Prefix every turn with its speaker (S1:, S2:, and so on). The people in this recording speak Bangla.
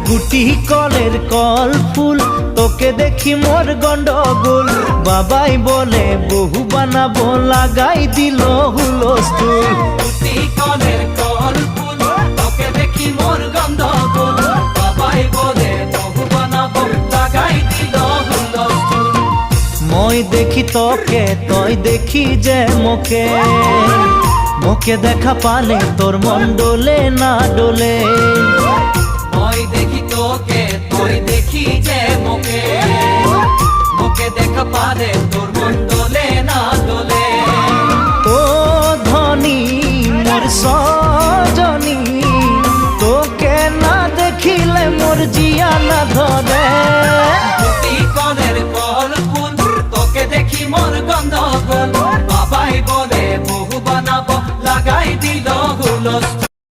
S1: গুটি কলের কল ফুল, তোকে দেখি মোর গন্ডগোল। বাবাই বলে বহু বানাবো, লাগাই দিল হুলস্থুল।
S2: গুটি কলের কল ফুল, তোকে দেখি মোর গন্ডগোল। বাবাই বলে বহু বানাবো, লাগাই দিল হুলস্থুল।
S1: মই দেখি তোকে, তই দেখি যে মোকে, মোকে দেখা পালে তোর মন ডোলে না ডোলে।
S2: মই দেখি তোকে, তুই দেখি যে মোকে, মোকে দেখা পালে তোর মন দোলে না দোলে।
S1: ও ধনী মোর